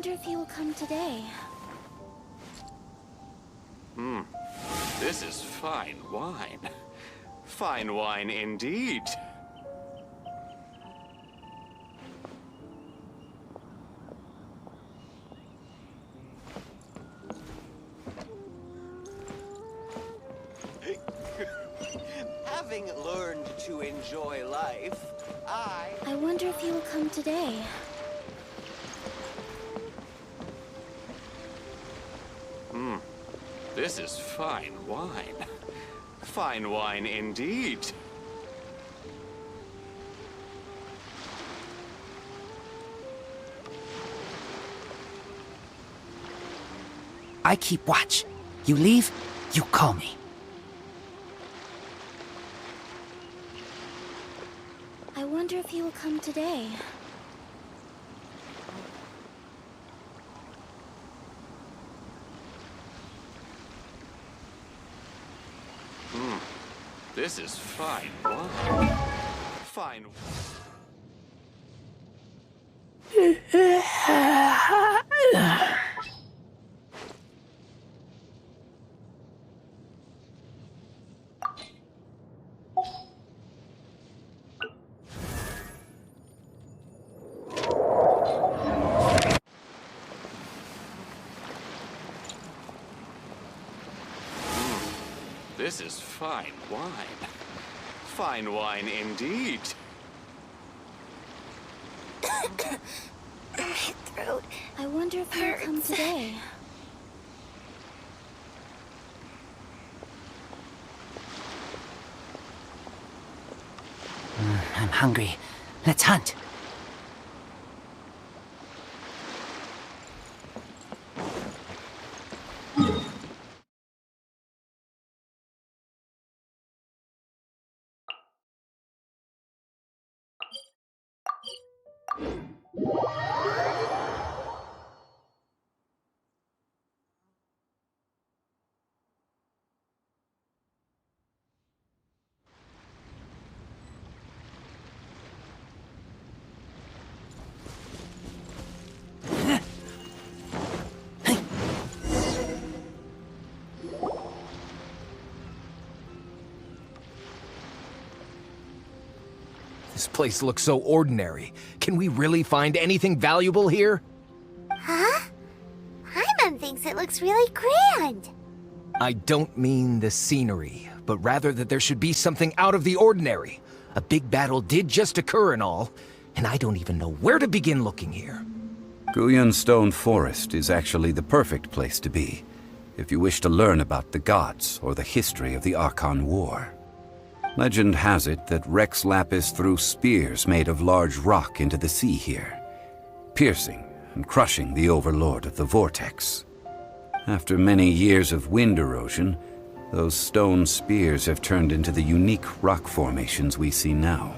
wonder if he will come today. This is fine wine. Fine wine indeed. Having learned to enjoy life, I wonder if he will come today. This is fine wine. Fine wine indeed. I keep watch. You leave, you call me. I wonder if he will come today. This is fine wine. Fine. This is fine wine. Fine wine indeed. My throat. I wonder if he will come today. I'm hungry. Let's hunt. This place looks so ordinary. Can we really find anything valuable here? Huh? Paimon thinks it looks really grand. I don't mean the scenery, but rather that there should be something out of the ordinary. A big battle did just occur and all, and I don't even know where to begin looking here. Guyun Stone Forest is actually the perfect place to be, if you wish to learn about the gods or the history of the Archon War. Legend has it that Rex Lapis threw spears made of large rock into the sea here, piercing and crushing the overlord of the vortex. After many years of wind erosion, those stone spears have turned into the unique rock formations we see now.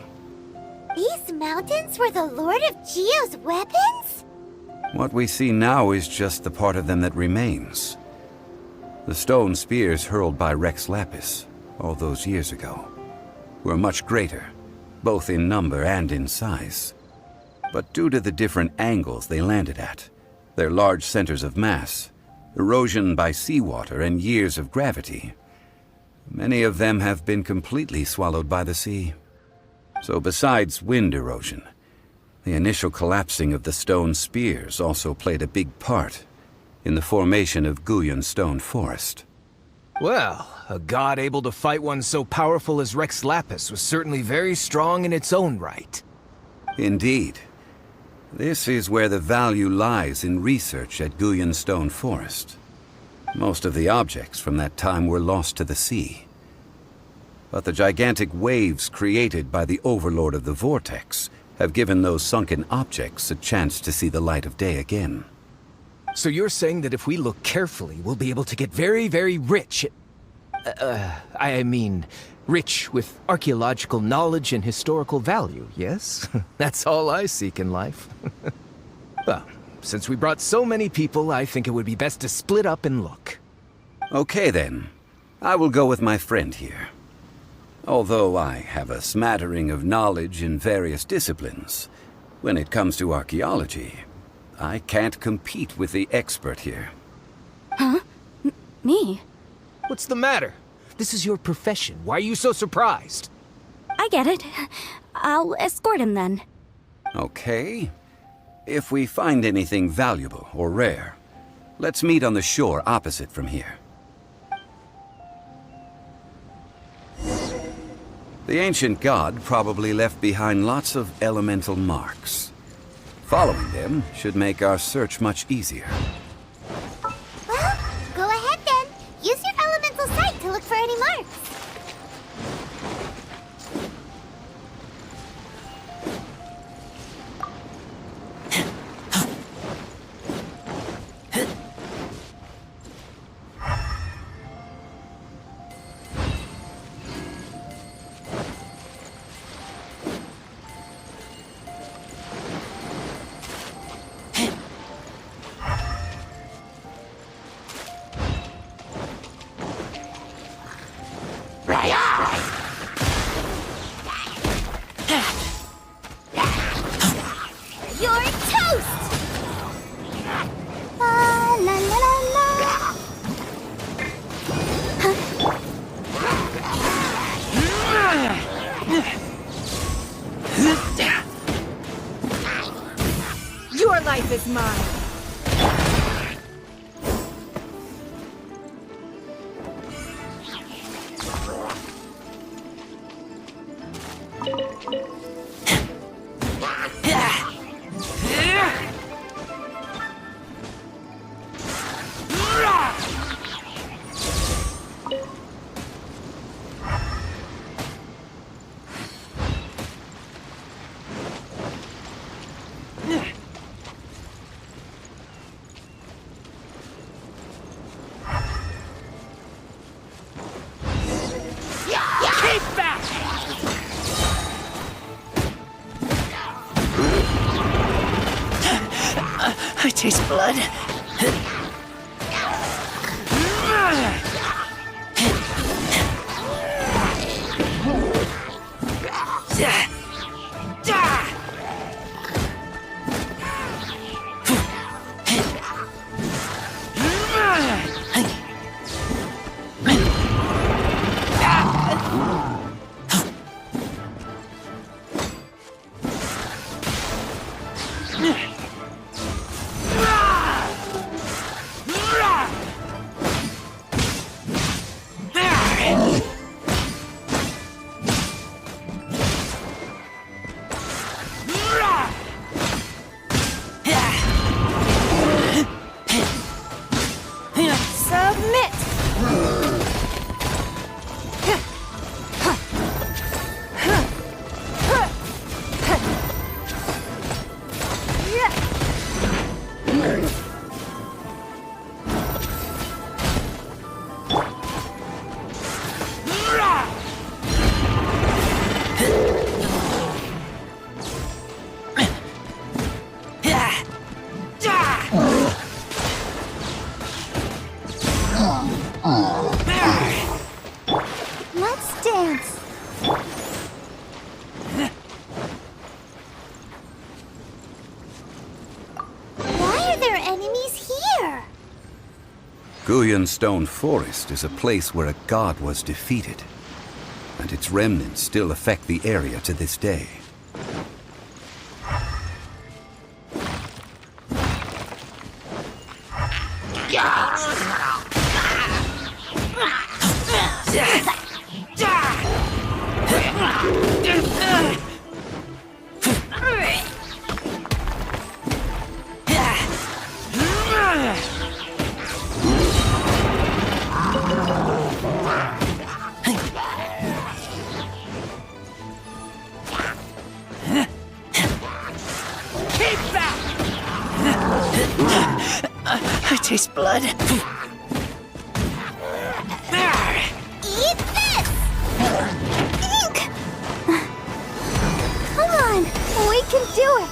These mountains were the Lord of Geo's weapons? What we see now is just the part of them that remains. The stone spears hurled by Rex Lapis all those years ago were much greater, both in number and in size. But due to the different angles they landed at, their large centers of mass, erosion by seawater, and years of gravity, many of them have been completely swallowed by the sea. So besides wind erosion, the initial collapsing of the stone spears also played a big part in the formation of Guyun Stone Forest. Well, a god able to fight one so powerful as Rex Lapis was certainly very strong in its own right. Indeed. This is where the value lies in research at Guyun Stone Forest. Most of the objects from that time were lost to the sea. But the gigantic waves created by the Overlord of the Vortex have given those sunken objects a chance to see the light of day again. So you're saying that if we look carefully, we'll be able to get very, very rich rich with archaeological knowledge and historical value, yes? That's all I seek in life. Well, since we brought so many people, I think it would be best to split up and look. Okay then. I will go with my friend here. Although I have a smattering of knowledge in various disciplines, when it comes to archaeology, I can't compete with the expert here. Me? What's the matter? This is your profession. Why are you so surprised? I get it. I'll escort him then. Okay. If we find anything valuable or rare, let's meet on the shore opposite from here. The ancient god probably left behind lots of elemental marks. Following them should make our search much easier. Well, go ahead then. Use your elemental sight to look for any marks. You're toast! La la la la la. Your life is mine. I taste blood. Submit! Let's dance. Why are there enemies here? Guyan Stone Forest is a place where a god was defeated, and its remnants still affect the area to this day. I taste blood. Eat this! Ink! Come on, we can do it!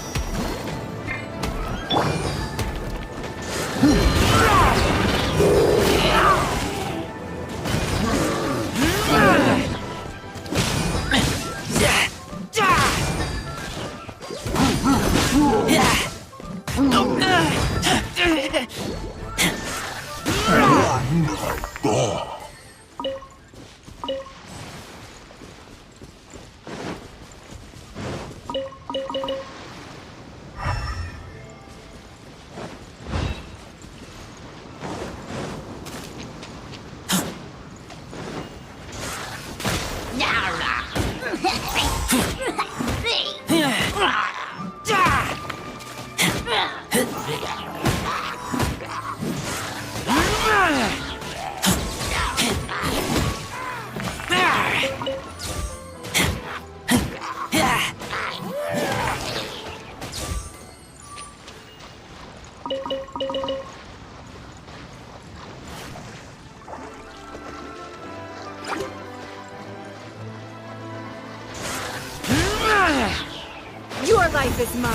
Your life is mine.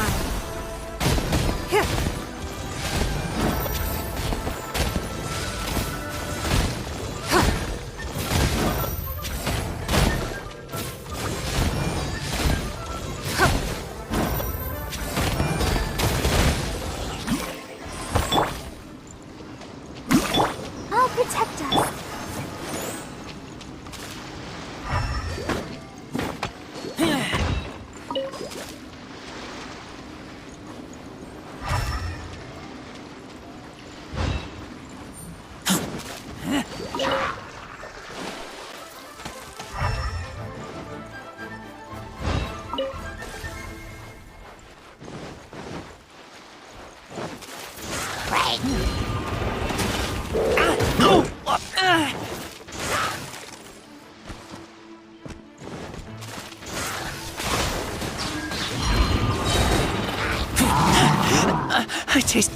I'll protect us. I taste.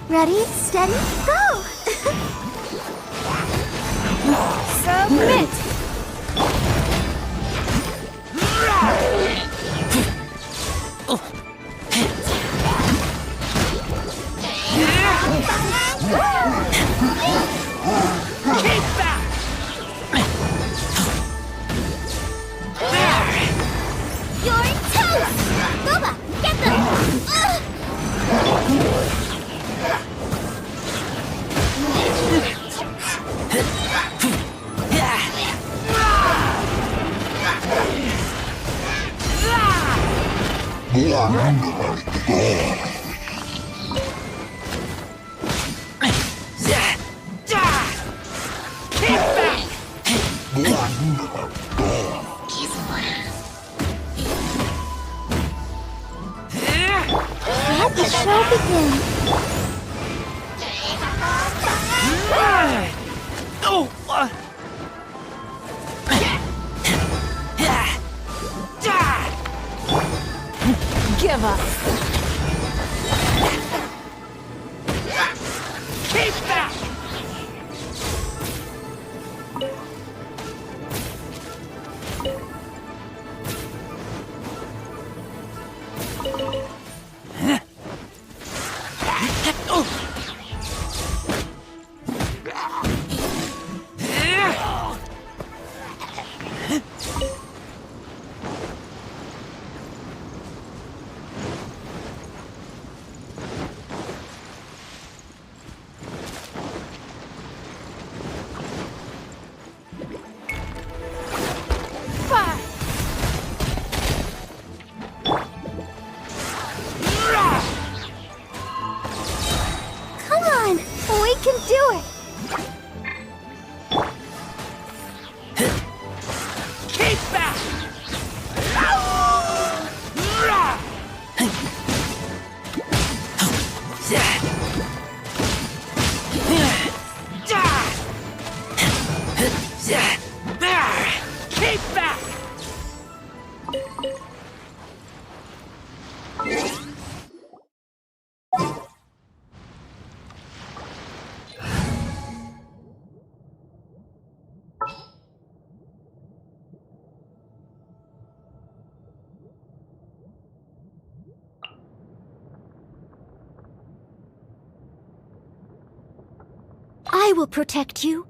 Ready, steady, go! Submit! You're toast! Boba, get them! Let the show begin. Give up. Come on, we can do it. Keep back! I will protect you.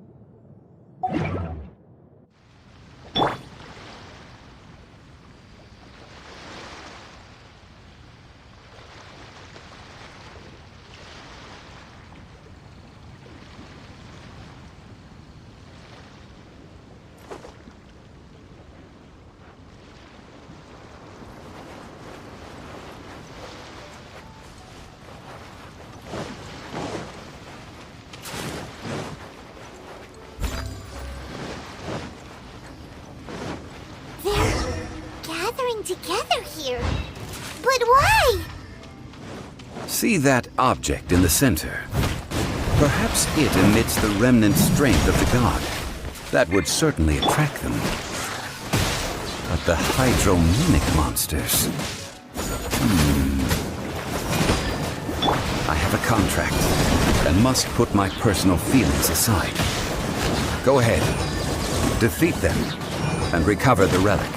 Together here. But why? See that object in the center? Perhaps it emits the remnant strength of the god. That would certainly attract them. But the hydromimic monsters... I have a contract, and must put my personal feelings aside. Go ahead. Defeat them, and recover the relic.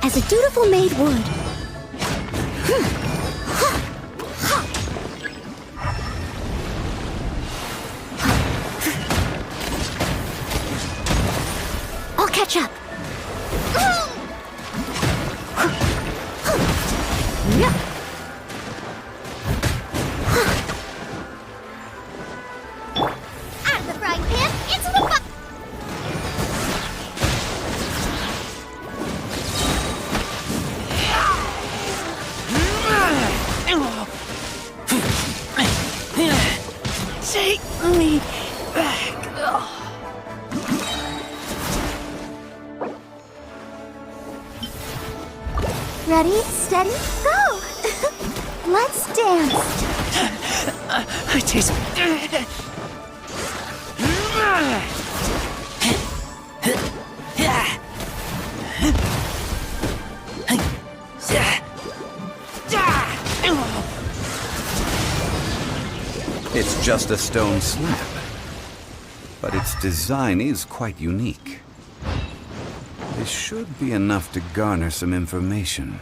As a dutiful maid would. I'll catch up. Out of the frying pan, into the pot. Take me back. Ready, steady, go! Let's dance. I taste... It's just a stone slab, but its design is quite unique. This should be enough to garner some information.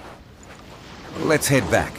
Let's head back.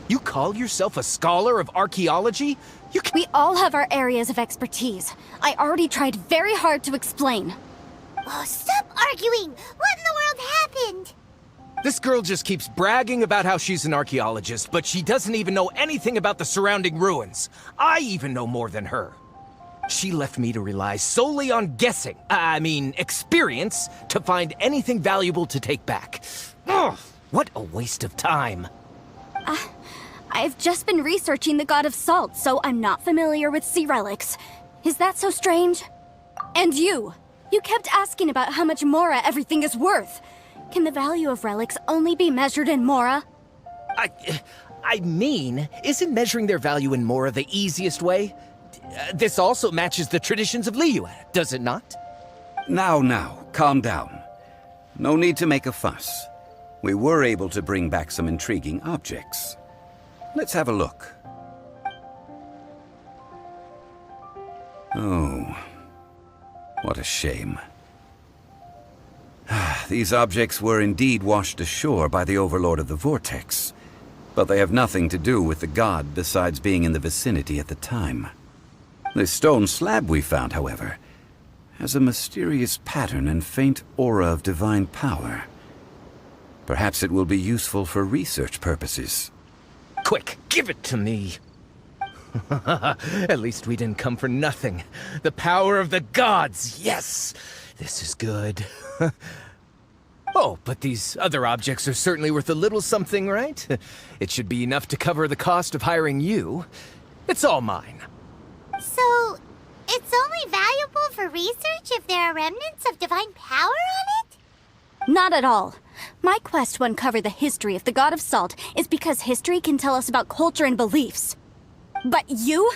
You call yourself a scholar of archaeology? We all have our areas of expertise. I already tried very hard to explain. Oh, stop arguing! What in the world happened? This girl just keeps bragging about how she's an archaeologist, but she doesn't even know anything about the surrounding ruins. I even know more than her. She left me to rely solely on guessing, experience, to find anything valuable to take back. Ugh, what a waste of time. I've just been researching the god of salt, so I'm not familiar with sea relics. Is that so strange? And you kept asking about how much Mora everything is worth. Can the value of relics only be measured in Mora? Isn't measuring their value in Mora the easiest way? This also matches the traditions of Liyue, does it not? Now, calm down. No need to make a fuss. We were able to bring back some intriguing objects. Let's have a look. Oh, what a shame. These objects were indeed washed ashore by the Overlord of the Vortex. but they have nothing to do with the god besides being in the vicinity at the time. This stone slab we found, however, has a mysterious pattern and faint aura of divine power. Perhaps it will be useful for research purposes. Quick, give it to me! At least we didn't come for nothing. The power of the gods, yes! This is good. Oh, but these other objects are certainly worth a little something, right? It should be enough to cover the cost of hiring you. It's all mine. So, it's only valuable for research if there are remnants of divine power on it? Not at all. My quest to uncover the history of the God of Salt is because history can tell us about culture and beliefs. But you?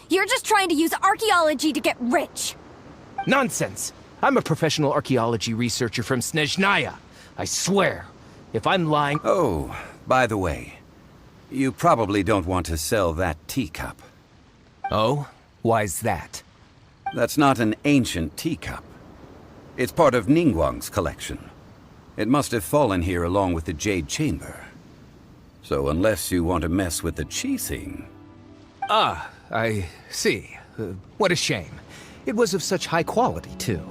You're just trying to use archaeology to get rich. Nonsense! I'm a professional archaeology researcher from Snezhnaya. I swear. If I'm lying... Oh, by the way, you probably don't want to sell that teacup. Oh? Why's that? That's not an ancient teacup. It's part of Ningguang's collection. It must have fallen here along with the Jade Chamber. So unless you want to mess with the Qixing... Ah, I see. What a shame. It was of such high quality, too.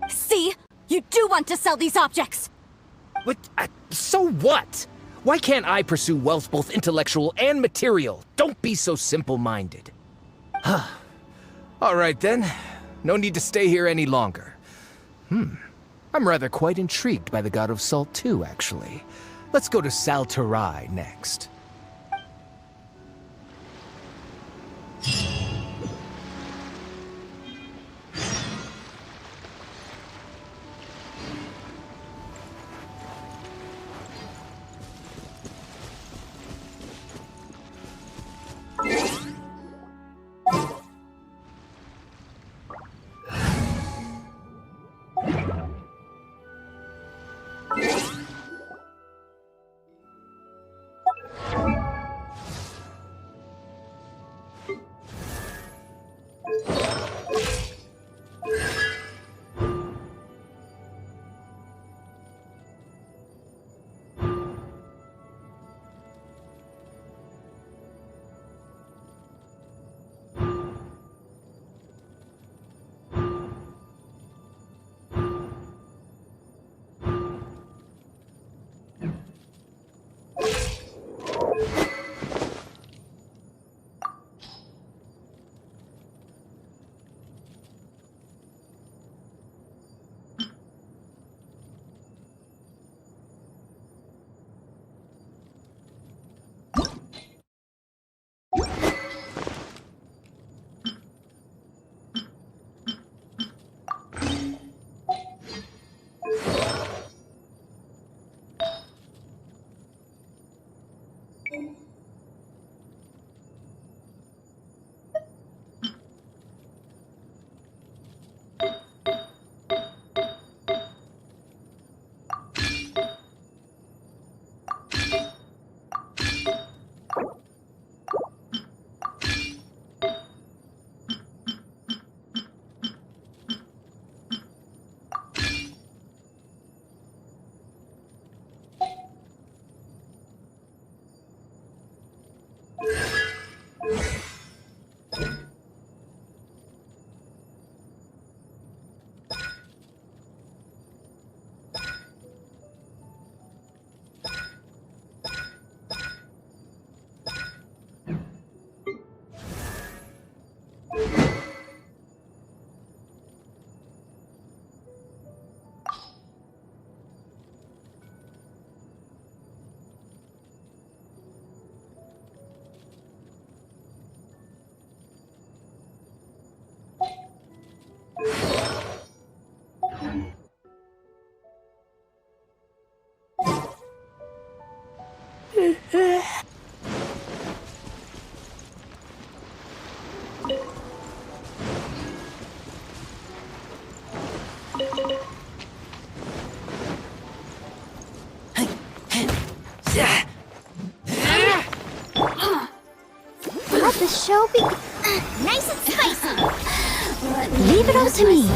See? You do want to sell these objects! But, so what? Why can't I pursue wealth both intellectual and material? Don't be so simple-minded. All right, then. No need to stay here any longer. I'm rather quite intrigued by the God of Salt, too, actually. Let's go to Saltarai next. Let the show be nice and spicy. Leave it all to me.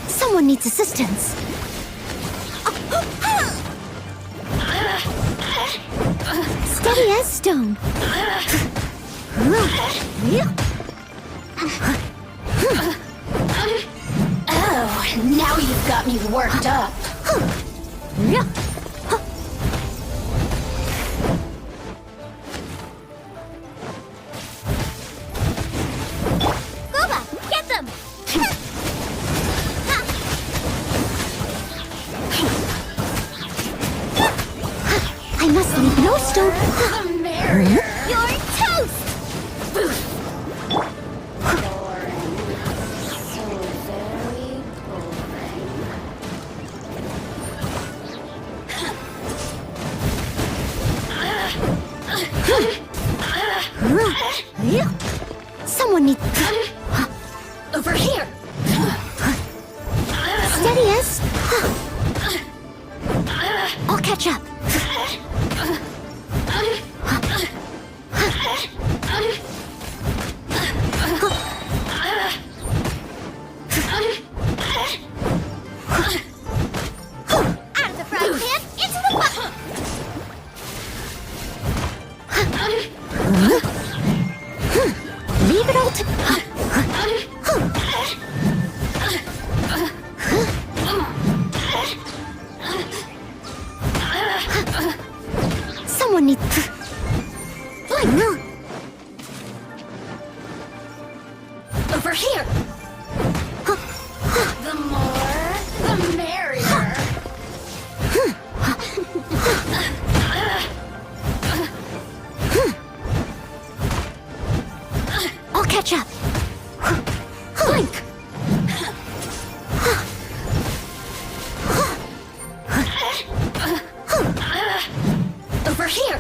Someone needs assistance. Steady as stone. Oh, now you've got me worked up. Booba, get them! I must leave no stone. You're toast! Someone needs... Over here. Steady as... I'll catch up. Out of the frying pan, into the pot! Leave it all to... Someone needs... Blink! Over here. The more, the merrier. I'll catch up. Blink! Over here.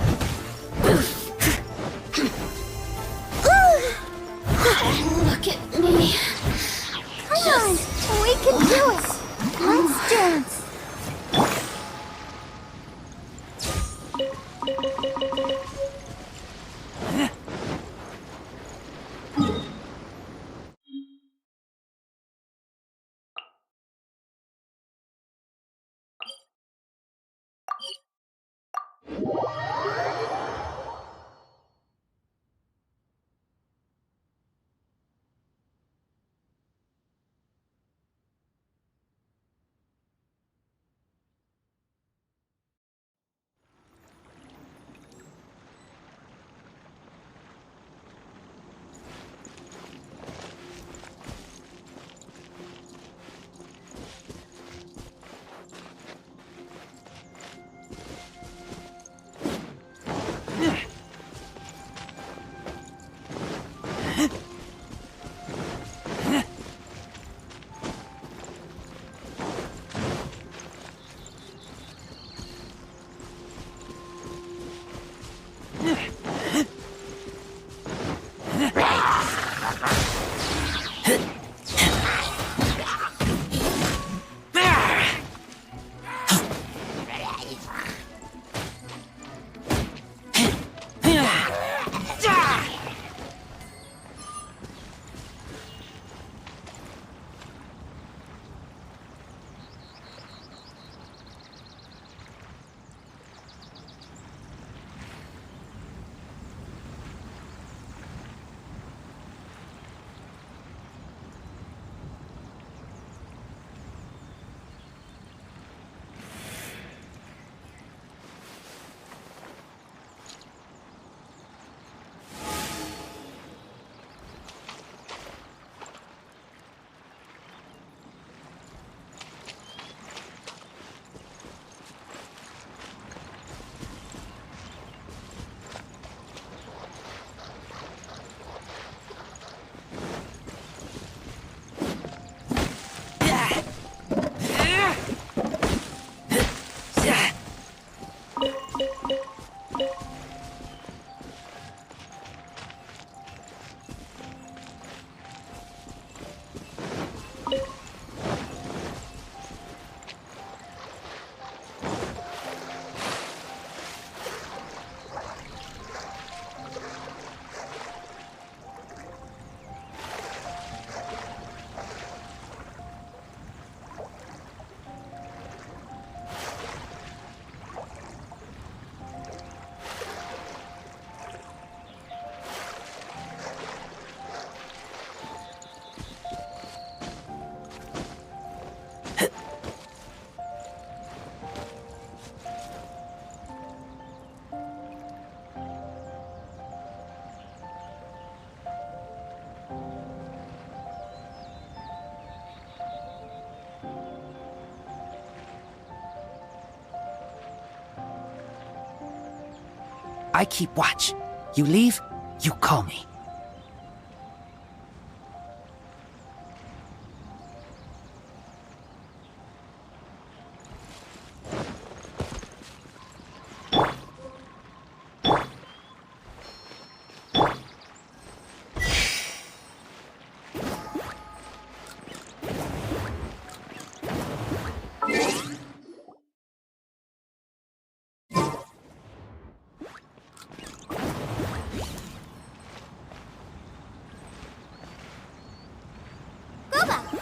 I keep watch. You leave, you call me.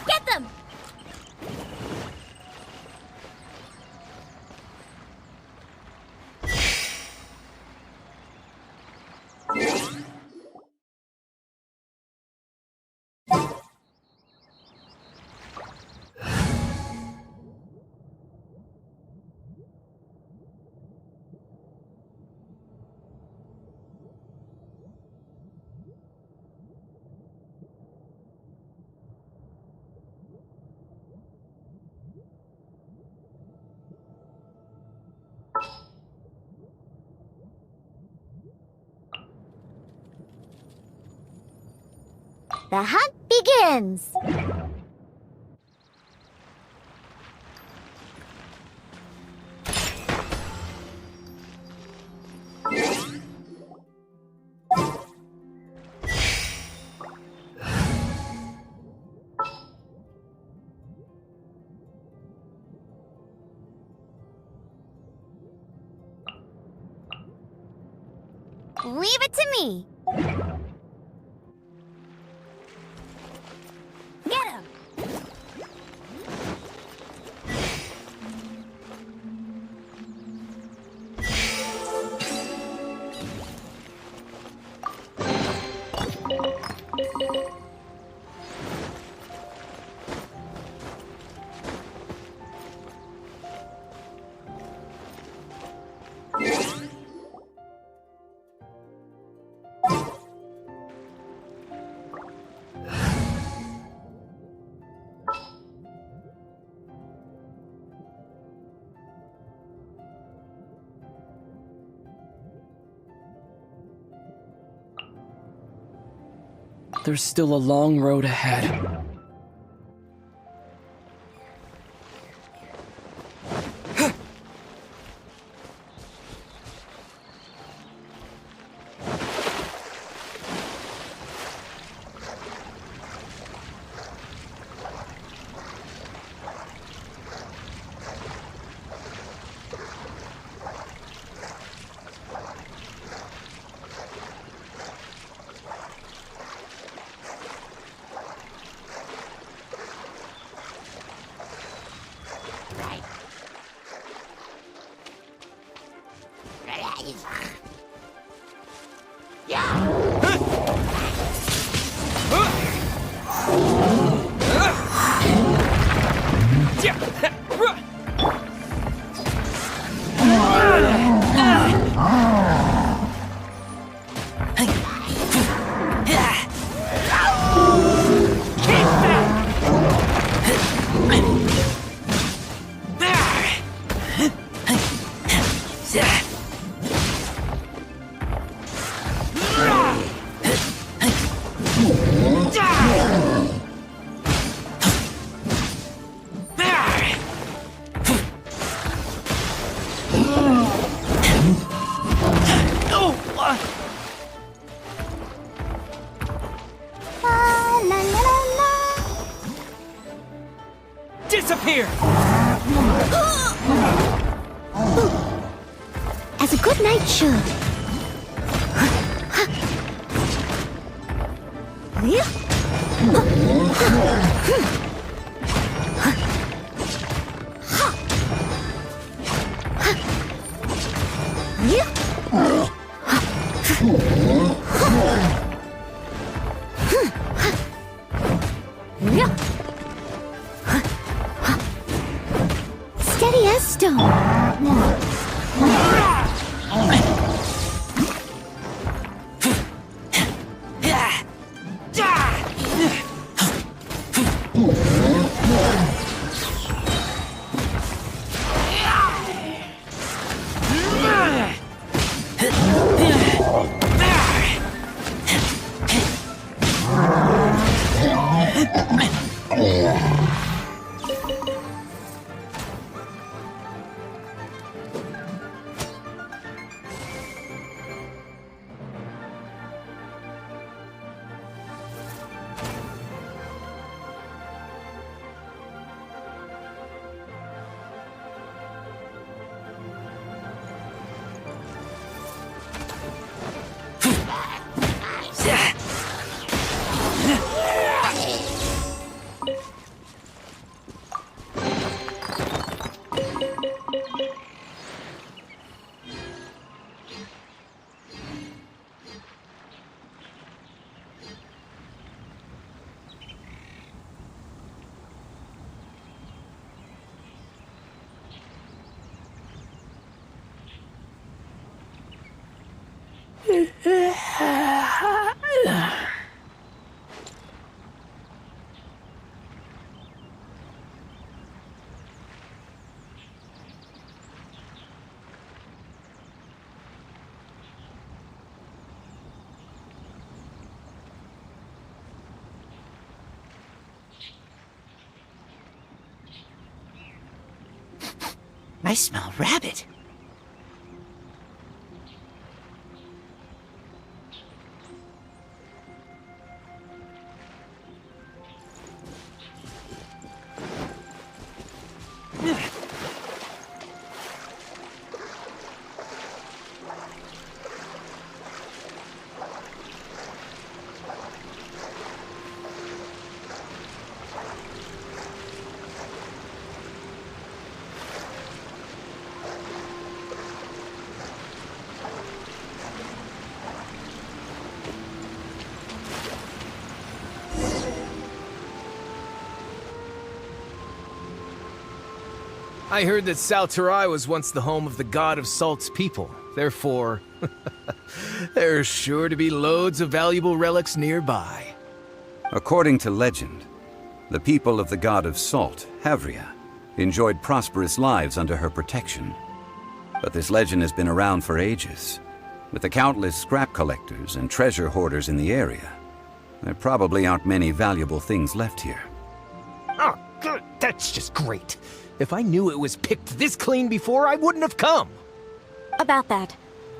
Get them! The hunt begins! Leave it to me! Get him! There's still a long road ahead. Disappear! As a good knight should. Steady as stone. I smell rabbit. I heard that Salterai was once the home of the god of Salt's people. Therefore, there's sure to be loads of valuable relics nearby. According to legend, the people of the god of Salt, Havria, enjoyed prosperous lives under her protection. But this legend has been around for ages. With the countless scrap collectors and treasure hoarders in the area, there probably aren't many valuable things left here. Oh, good. That's just great. If I knew it was picked this clean before, I wouldn't have come. About that,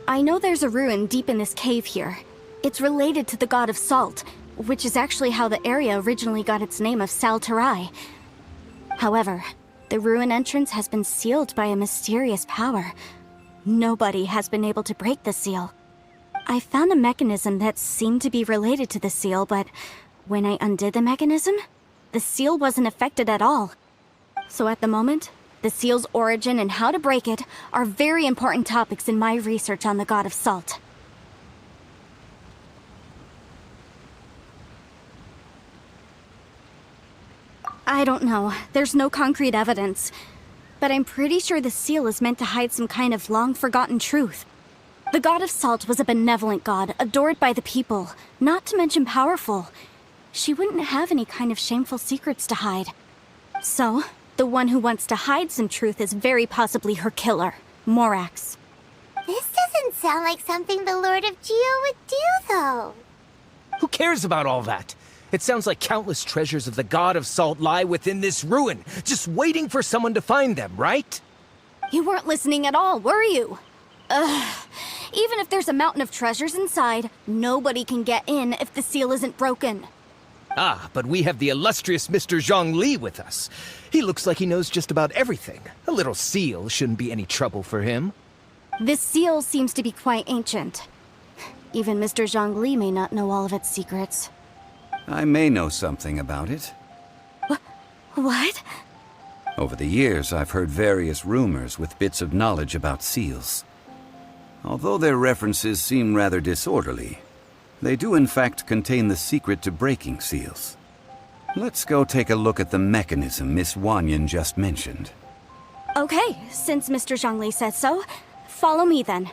I know there's a ruin deep in this cave here. It's related to the god of Salt, which is actually how the area originally got its name of Salterai. However, the ruin entrance has been sealed by a mysterious power. Nobody has been able to break the seal. I found a mechanism that seemed to be related to the seal, but when I undid the mechanism, the seal wasn't affected at all. So at the moment, the seal's origin and how to break it are very important topics in my research on the god of Salt. I don't know. There's no concrete evidence. But I'm pretty sure the seal is meant to hide some kind of long-forgotten truth. The god of Salt was a benevolent god, adored by the people, not to mention powerful. She wouldn't have any kind of shameful secrets to hide. So, the one who wants to hide some truth is very possibly her killer, Morax. This doesn't sound like something the Lord of Geo would do, though. Who cares about all that? It sounds like countless treasures of the god of Salt lie within this ruin, just waiting for someone to find them, right? You weren't listening at all, were you? Ugh. Even if there's a mountain of treasures inside, nobody can get in if the seal isn't broken. Ah, but we have the illustrious Mr. Zhongli with us. He looks like he knows just about everything. A little seal shouldn't be any trouble for him. This seal seems to be quite ancient. Even Mr. Zhongli may not know all of its secrets. I may know something about it. What? Over the years, I've heard various rumors with bits of knowledge about seals. Although their references seem rather disorderly, they do in fact contain the secret to breaking seals. Let's go take a look at the mechanism Miss Wanyan just mentioned. Okay, since Mr. Zhongli says so, follow me then.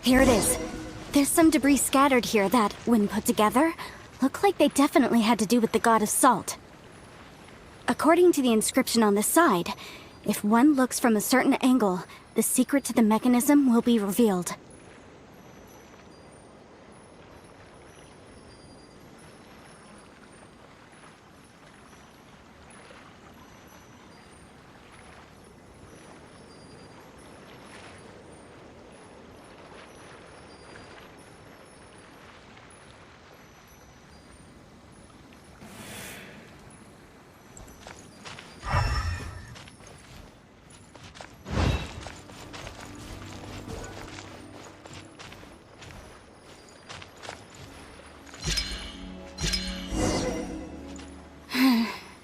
Here it is. There's some debris scattered here that, when put together, look like they definitely had to do with the god of salt. According to the inscription on the side, if one looks from a certain angle, the secret to the mechanism will be revealed.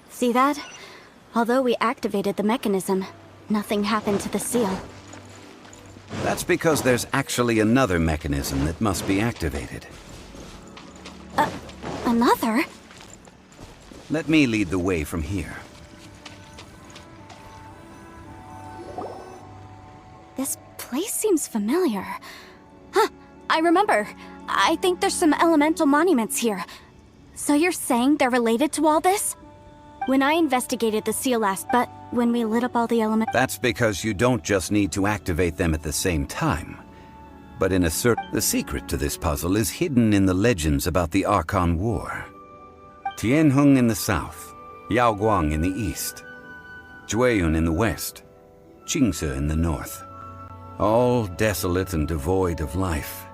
See that? Although we activated the mechanism, nothing happened to the seal. That's because there's actually another mechanism that must be activated. Another? Let me lead the way from here. This place seems familiar. Huh, I remember. I think there's some elemental monuments here. So you're saying they're related to all this? When I investigated the seal last, but when we lit up all the elements... That's because you don't just need to activate them at the same time. But in a certain... The secret to this puzzle is hidden in the legends about the Archon War. Tianheng in the south, Yaoguang in the east, Jueyun in the west, Qingce in the north. All desolate and devoid of life.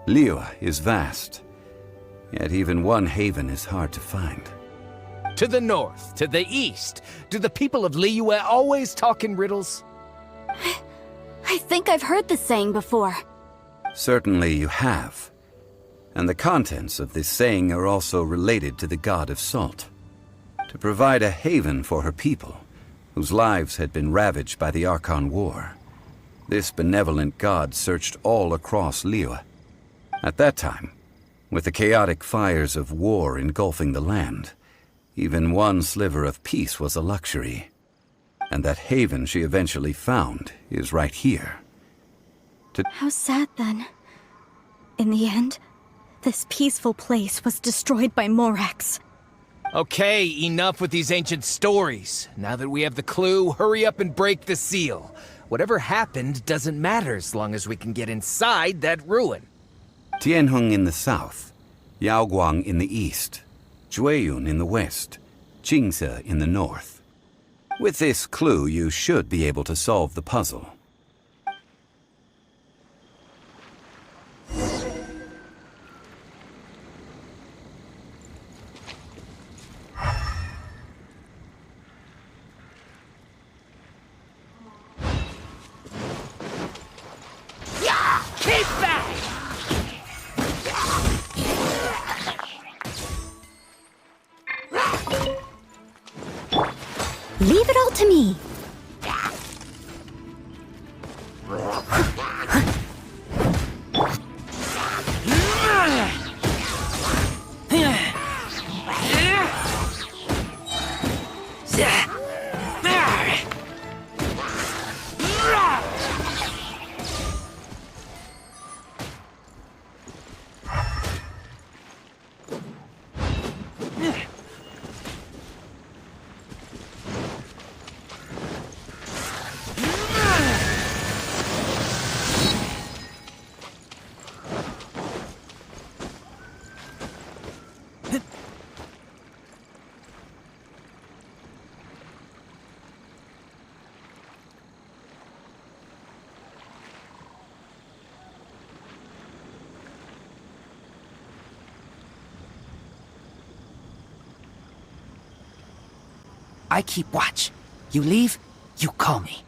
Liyue is vast, yet even one haven is hard to find. To the north, to the east. Do the people of Liyue always talk in riddles? I think I've heard this saying before. Certainly you have. And the contents of this saying are also related to the god of salt. To provide a haven for her people, whose lives had been ravaged by the Archon War, this benevolent god searched all across Liyue. At that time, with the chaotic fires of war engulfing the land, even one sliver of peace was a luxury. And that haven she eventually found is right here. How sad, then. In the end, this peaceful place was destroyed by Morax. Okay, enough with these ancient stories. Now that we have the clue, hurry up and break the seal. Whatever happened doesn't matter as long as we can get inside that ruin. Tianheng in the south, Yaoguang in the east, Jueyun in the west, Qingce in the north. With this clue, you should be able to solve the puzzle. Keep back! Leave it all to me. I keep watch. You leave, you call me.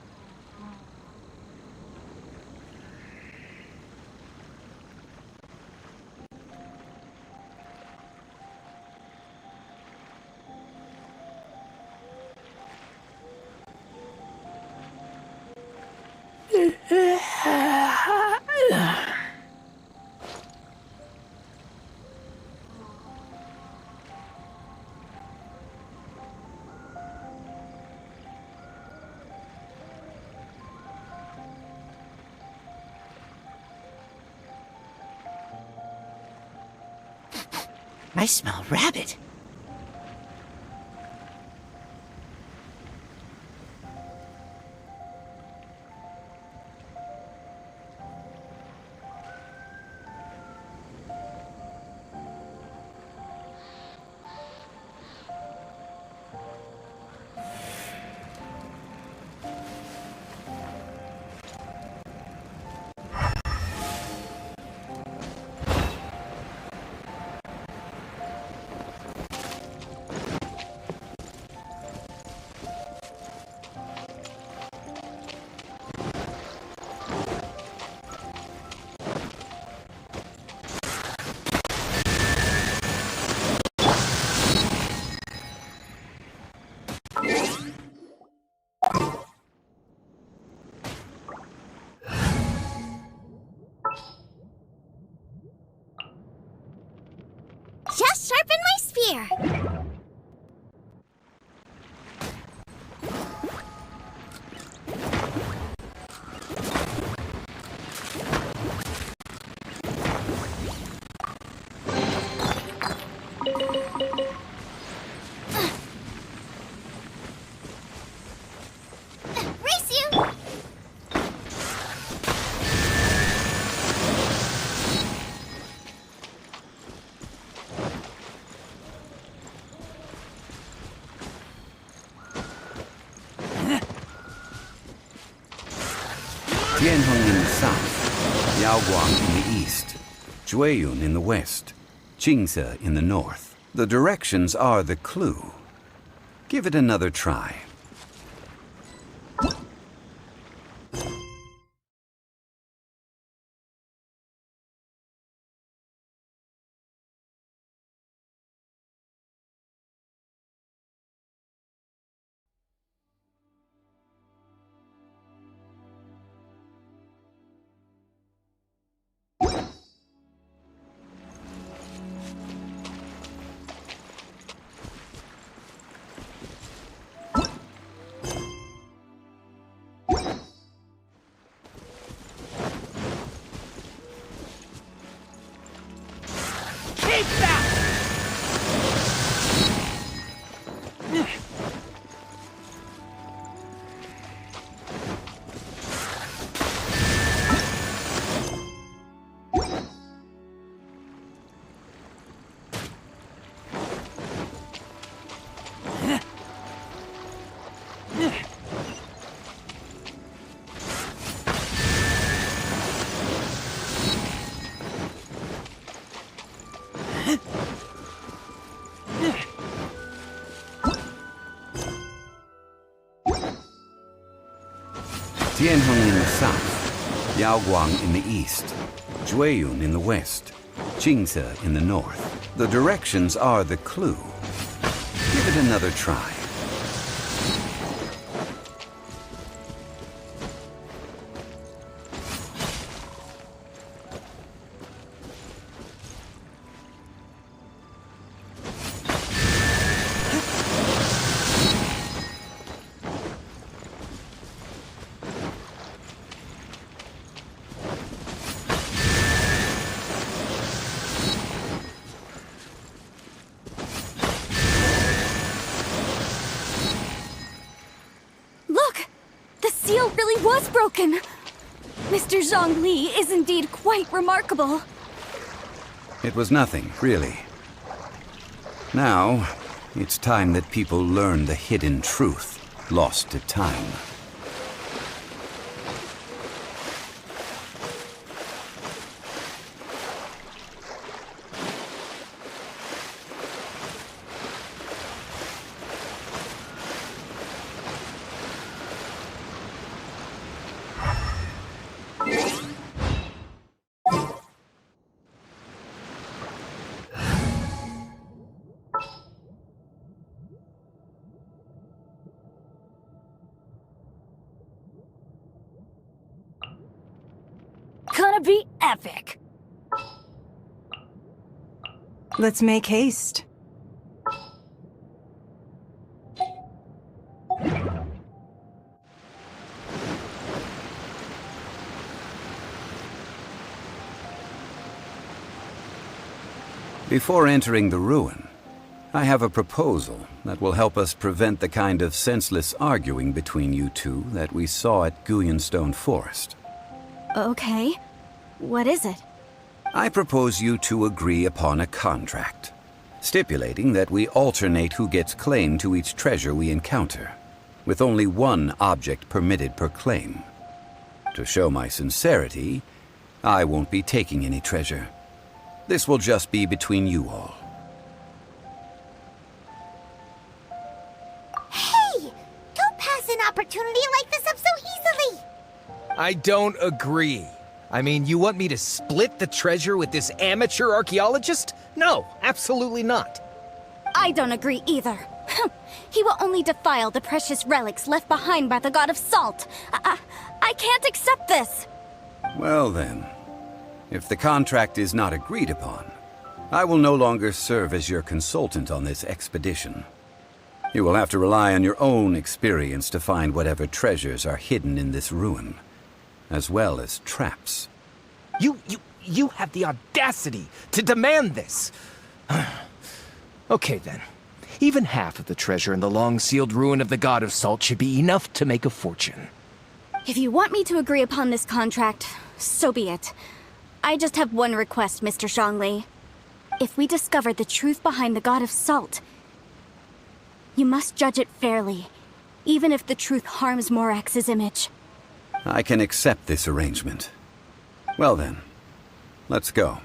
I smell rabbit. Just sharpen my spear. Race you! Tianheng in the south, Yaoguang in the east, Jueyun in the west, Qingze in the north. The directions are the clue. Give it another try. Tianheng in the south, Yaoguang in the east, Jueyun in the west, Qingze in the north. The directions are the clue. Give it another try. Was broken. Mr. Zhongli is indeed quite remarkable. It was nothing, really. Now, it's time that people learn the hidden truth lost to time. Gonna be epic. Let's make haste. Before entering the ruin, I have a proposal that will help us prevent the kind of senseless arguing between you two that we saw at Guyonstone Forest. Okay. What is it? I propose you two agree upon a contract, stipulating that we alternate who gets claim to each treasure we encounter, with only one object permitted per claim. To show my sincerity, I won't be taking any treasure. This will just be between you all. Hey! Don't pass an opportunity like this up so easily! I don't agree. I mean, you want me to split the treasure with this amateur archaeologist? No, absolutely not. I don't agree either. He will only defile the precious relics left behind by the god of salt. I can't accept this. Well then, if the contract is not agreed upon, I will no longer serve as your consultant on this expedition. You will have to rely on your own experience to find whatever treasures are hidden in this ruin, as well as traps. You have the audacity to demand this. Okay then. Even half of the treasure in the long-sealed ruin of the God of Salt should be enough to make a fortune. If you want me to agree upon this contract, so be it. I just have one request, Mr. Zhongli. If we discover the truth behind the God of Salt, you must judge it fairly, even if the truth harms Morax's image. I can accept this arrangement. Well then, let's go.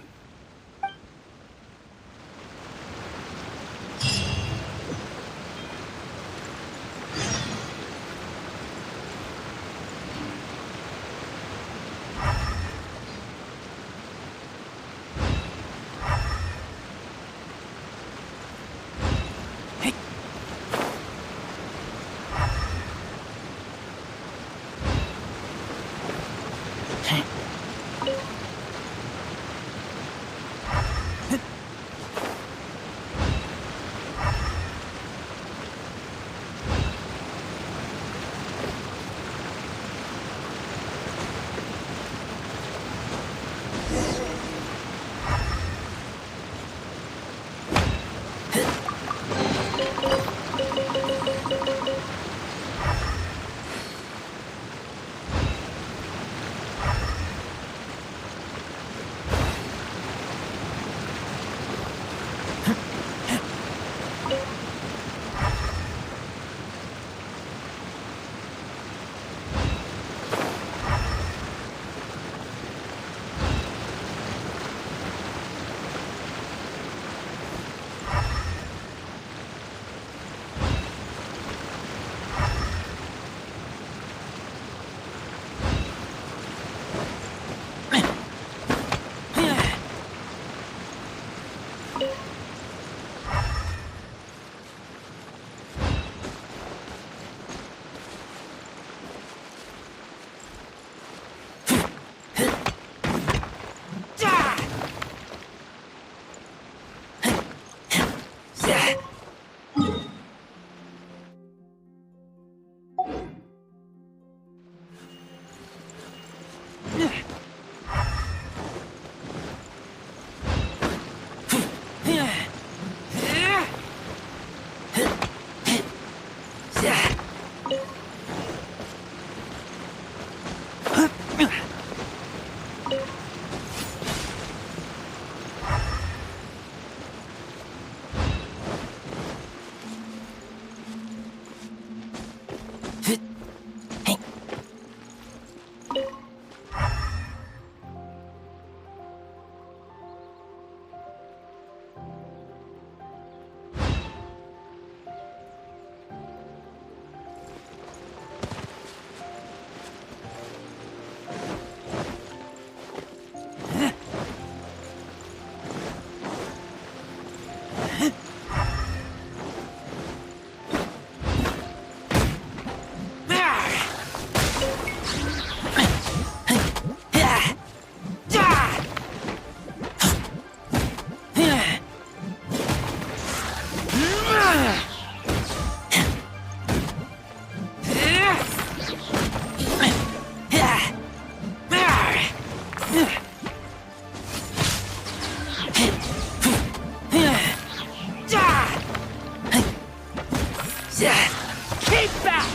Keep back!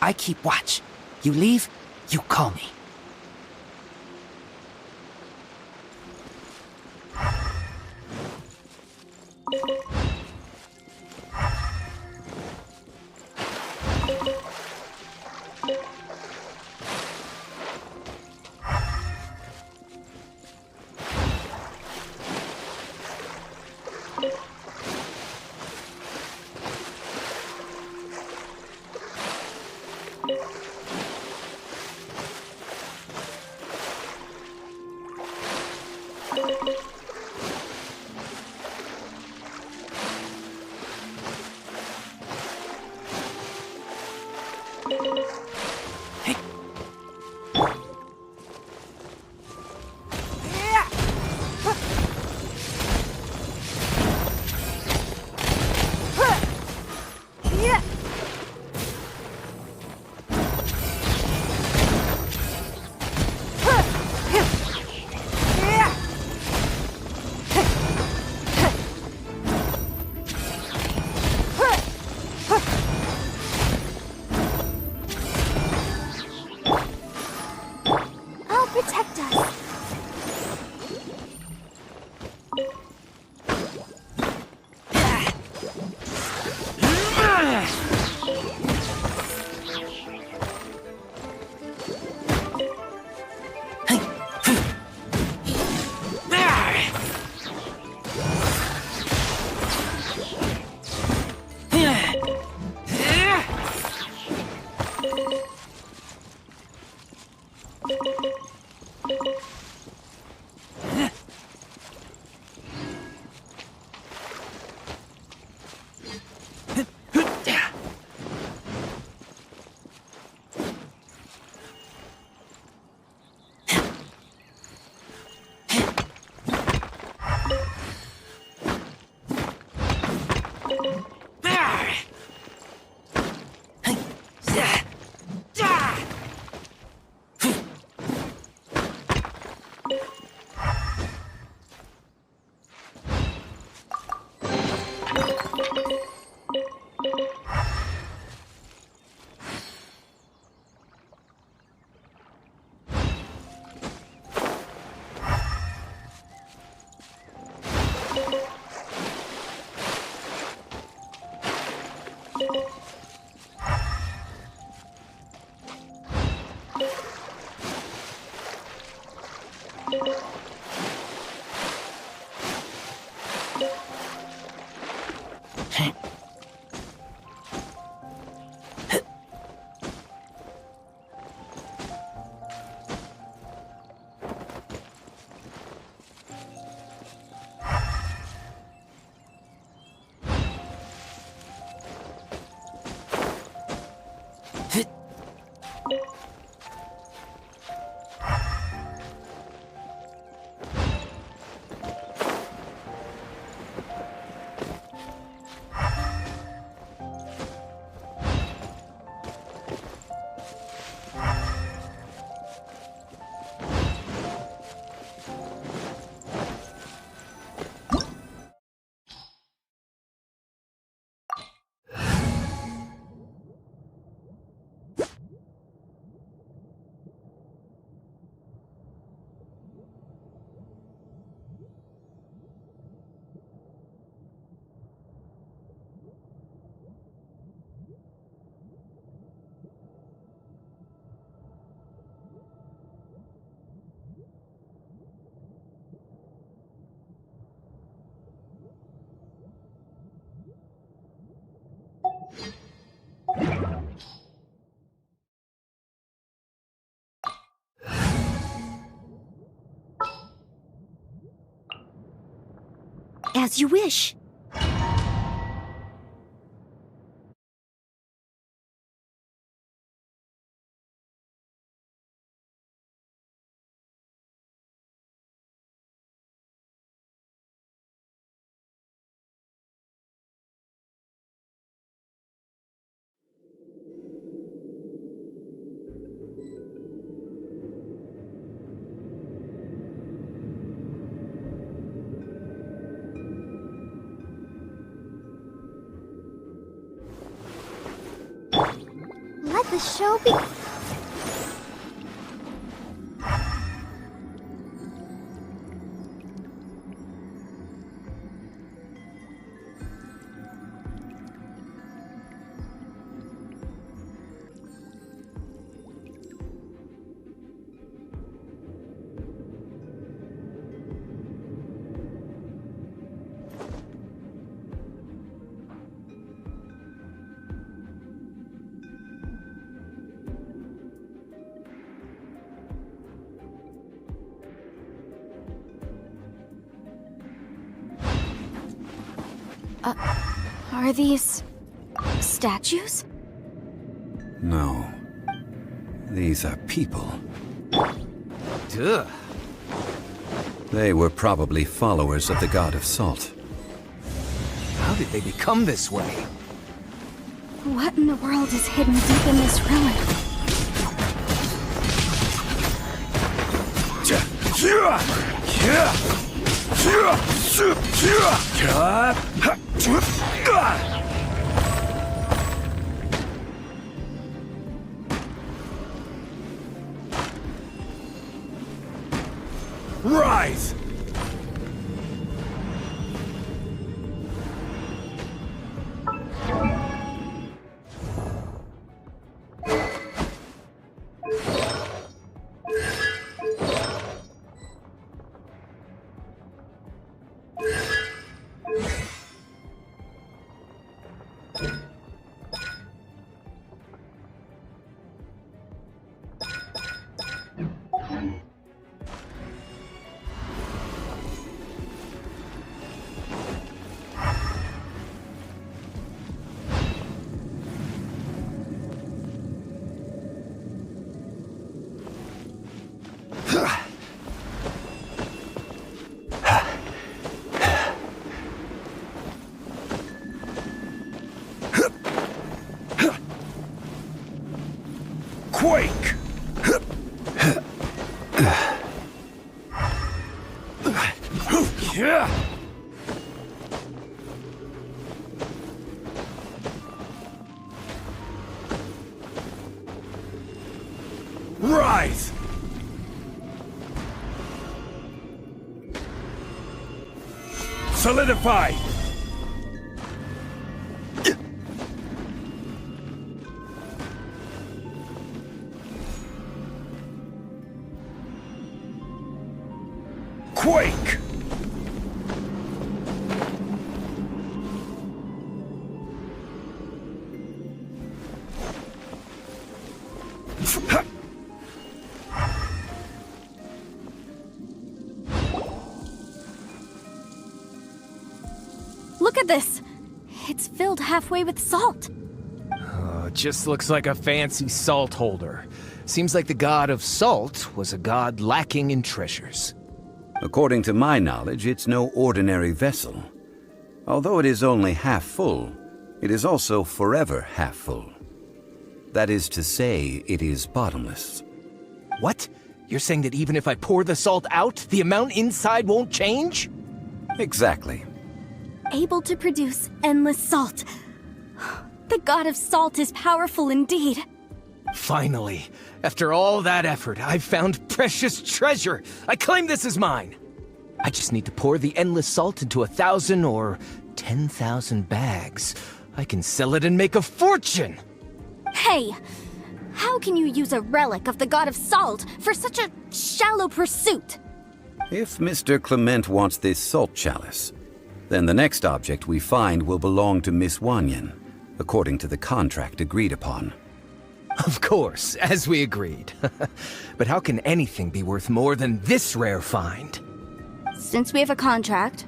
I keep watch. You leave, you call me. I'll protect us. As you wish. Let the show be. Are these statues? No. These are people. Duh. They were probably followers of the god of salt. How did they become this way? What in the world is hidden deep in this ruin? Rise! Quake! Rise! Solidify! Quake! Look at this! It's filled halfway with salt. Oh, it just looks like a fancy salt holder. Seems like the god of salt was a god lacking in treasures. According to my knowledge, it's no ordinary vessel. Although it is only half full, it is also forever half full. That is to say, it is bottomless. What? You're saying that even if I pour the salt out, the amount inside won't change? Exactly. Able to produce endless salt. The god of salt is powerful indeed. Finally, after all that effort, I've found precious treasure. I claim this as mine. I just need to pour the endless salt into 1,000 or 10,000 bags. I can sell it and make a fortune. Hey, how can you use a relic of the god of salt for such a shallow pursuit? If Mr. Clement wants this salt chalice, then the next object we find will belong to Miss Wanyan, according to the contract agreed upon. Of course, as we agreed. But how can anything be worth more than this rare find? Since we have a contract,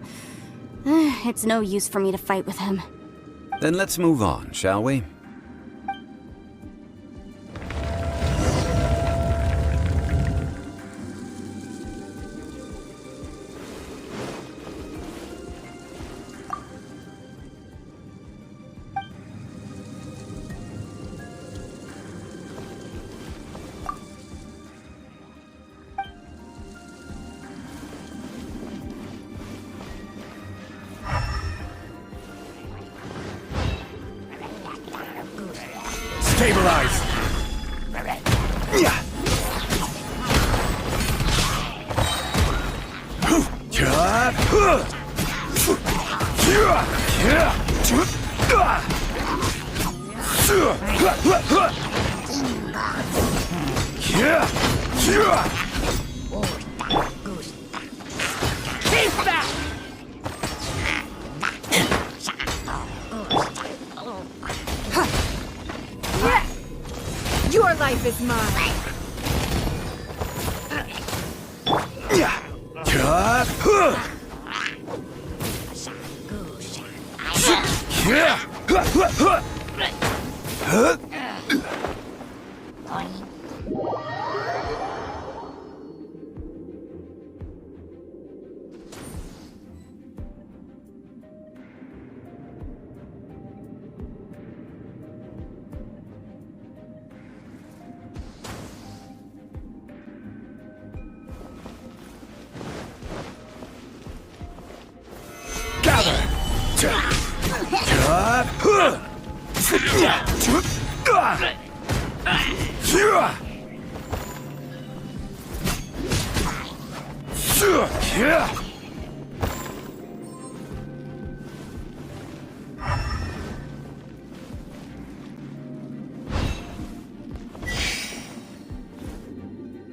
It's no use for me to fight with him. Then let's move on, shall we? Stabilize! Your life is mine.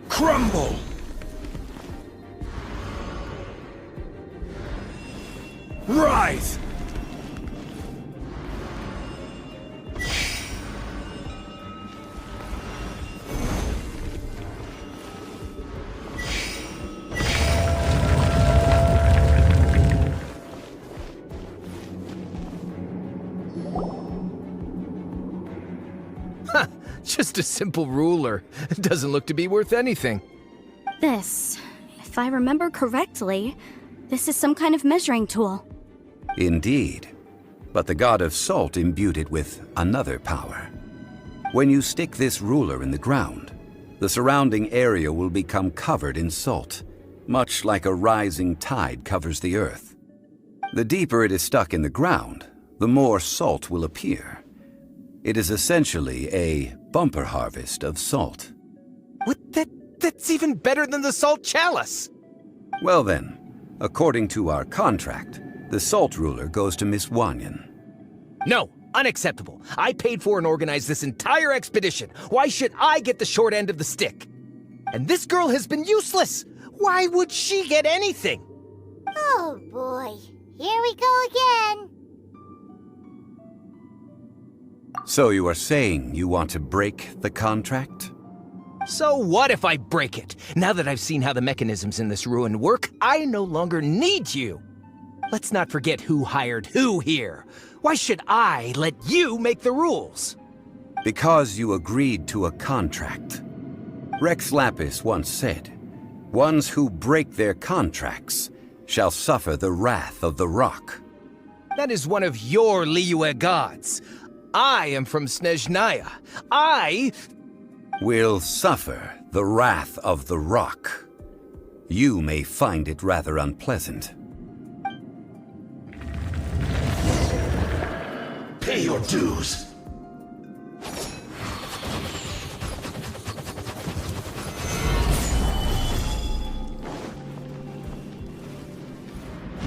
Crumble! Rise! Just a simple ruler. It doesn't look to be worth anything. This, if I remember correctly, this is some kind of measuring tool. Indeed. But the god of salt imbued it with another power. When you stick this ruler in the ground, the surrounding area will become covered in salt, much like a rising tide covers the earth. The deeper it is stuck in the ground, the more salt will appear. It is essentially a bumper harvest of salt. What? That's even better than the salt chalice! Well then, according to our contract, the salt ruler goes to Miss Wanyan. No, unacceptable. I paid for and organized this entire expedition. Why should I get the short end of the stick? And this girl has been useless! Why would she get anything? Oh boy, here we go again. So you are saying you want to break the contract? So what if I break it? Now that I've seen how the mechanisms in this ruin work, I no longer need you. Let's not forget who hired who here. Why should I let you make the rules? Because you agreed to a contract. Rex Lapis once said, "Ones who break their contracts shall suffer the wrath of the rock." That is one of your Liyue gods. I am from Snezhnaya. I will suffer the wrath of the rock. You may find it rather unpleasant. Pay your dues.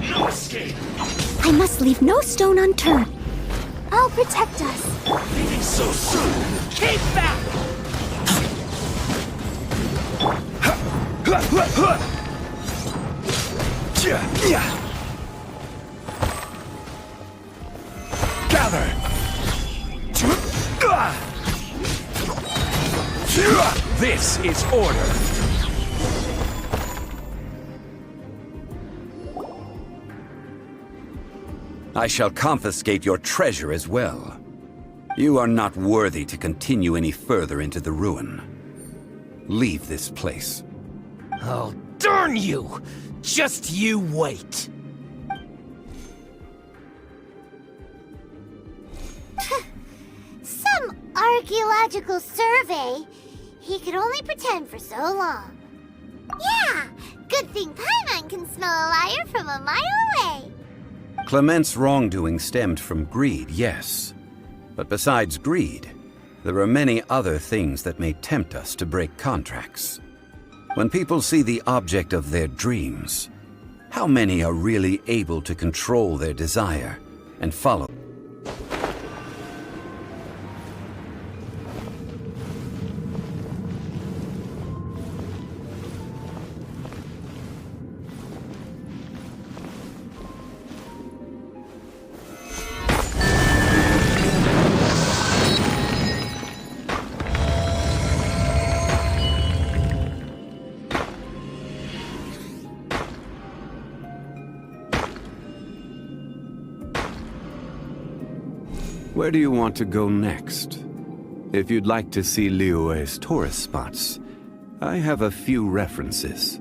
No escape. I must leave no stone unturned. I'll protect us. Leaving so soon. keep back! Gather. This is order. I shall confiscate your treasure as well. You are not worthy to continue any further into the ruin. Leave this place. Oh, darn you! Just you wait. Some archaeological survey. He could only pretend for so long. Yeah, good thing Paimon can smell a liar from a mile away. Clement's wrongdoing stemmed from greed, yes. But besides greed, there are many other things that may tempt us to break contracts. When people see the object of their dreams, how many are really able to control their desire and follow? Where do you want to go next? If you'd like to see Liyue's tourist spots, I have a few references.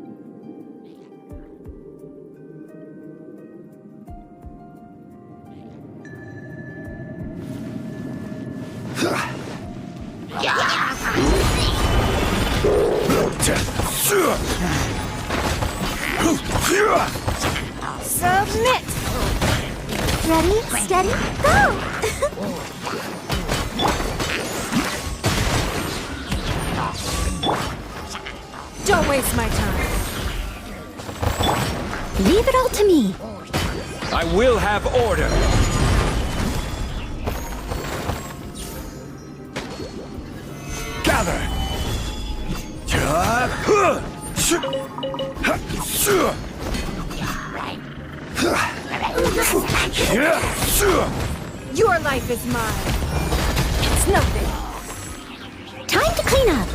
Submit! Ready, steady, go! Don't waste my time. Leave it all to me. I will have order. Gather. Your life is mine. It's nothing. Time to clean up.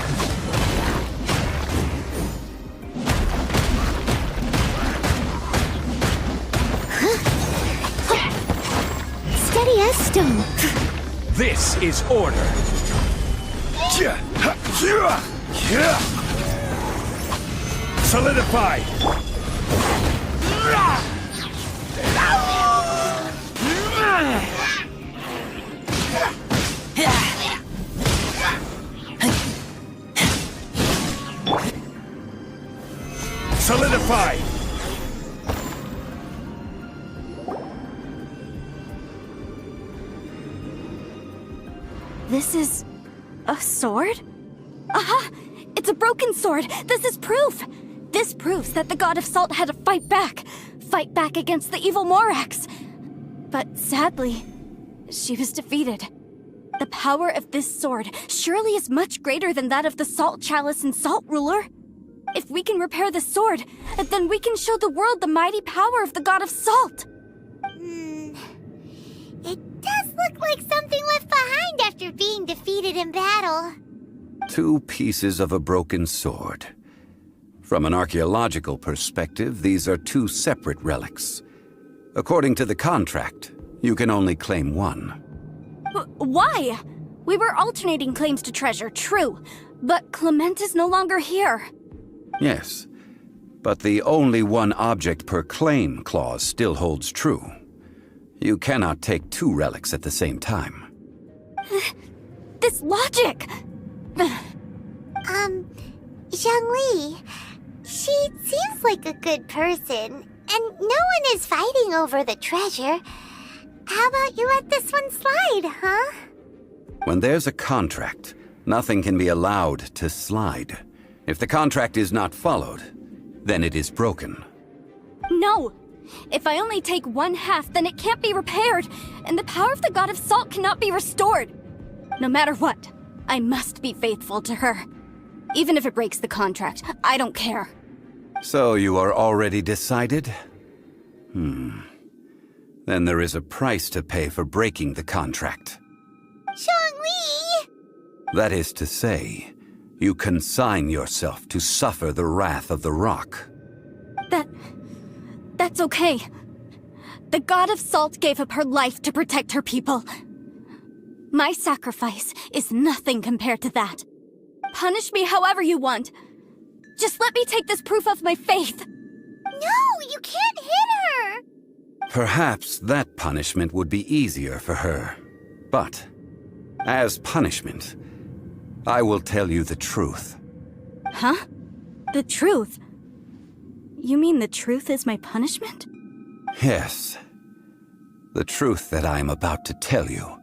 Steady as stone. This is order. Solidify. Solidify. This is a sword? Aha! It's a broken sword! This is proof! This proves that the God of Salt had to fight back against the evil Morax. But sadly, she was defeated. The power of this sword surely is much greater than that of the Salt Chalice and Salt Ruler. If we can repair the sword, then we can show the world the mighty power of the God of Salt. It does look like something left behind after being defeated in battle. 2 pieces of a broken sword. From an archaeological perspective, these are 2 separate relics. According to the contract, you can only claim one. Why? We were alternating claims to treasure, true. But Clement is no longer here. Yes, but the only one object per claim clause still holds true. You cannot take 2 relics at the same time. This logic! Zhongli, she seems like a good person, and no one is fighting over the treasure. How about you let this one slide, huh? When there's a contract, nothing can be allowed to slide. If the contract is not followed, then it is broken. No! If I only take 1/2, then it can't be repaired, and the power of the God of Salt cannot be restored. No matter what, I must be faithful to her. Even if it breaks the contract, I don't care. So you are already decided? Then there is a price to pay for breaking the contract. Zhongli! That is to say, you consign yourself to suffer the wrath of the rock. That's okay. The God of Salt gave up her life to protect her people. My sacrifice is nothing compared to that. Punish me however you want. Just let me take this proof of my faith. No, you can't hit her! Perhaps that punishment would be easier for her. But, as punishment, I will tell you the truth. Huh? The truth? You mean the truth is my punishment? Yes. The truth that I am about to tell you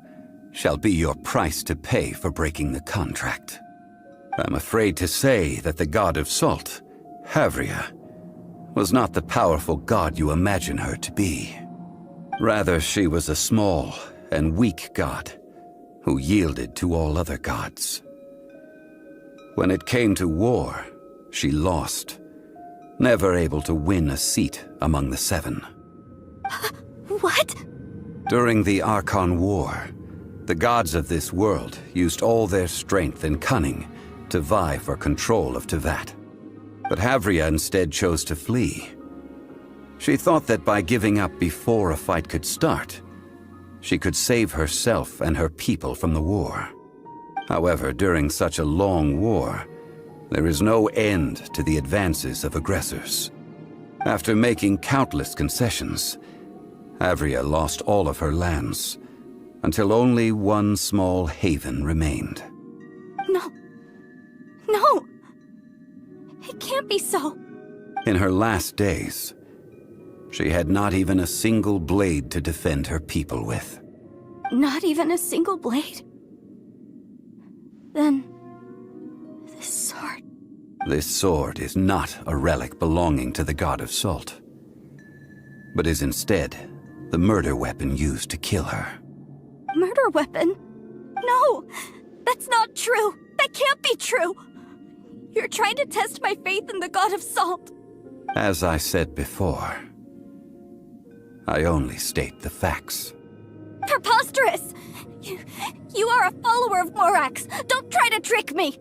shall be your price to pay for breaking the contract. I'm afraid to say that the God of Salt, Havria, was not the powerful god you imagine her to be. Rather, she was a small and weak god who yielded to all other gods. When it came to war, she lost, never able to win a seat among the seven. What? During the Archon War, the gods of this world used all their strength and cunning to vie for control of Tevat. But Havria instead chose to flee. She thought that by giving up before a fight could start, she could save herself and her people from the war. However, during such a long war, there is no end to the advances of aggressors. After making countless concessions, Havria lost all of her lands, until only one small haven remained. No. No! It can't be so. In her last days, she had not even a single blade to defend her people with. Not even a single blade? Then... this sword... This sword is not a relic belonging to the God of Salt, but is instead the murder weapon used to kill her. Murder weapon? No! That's not true! That can't be true! You're trying to test my faith in the God of Salt. As I said before, I only state the facts. Preposterous! You are a follower of Morax! Don't try to trick me!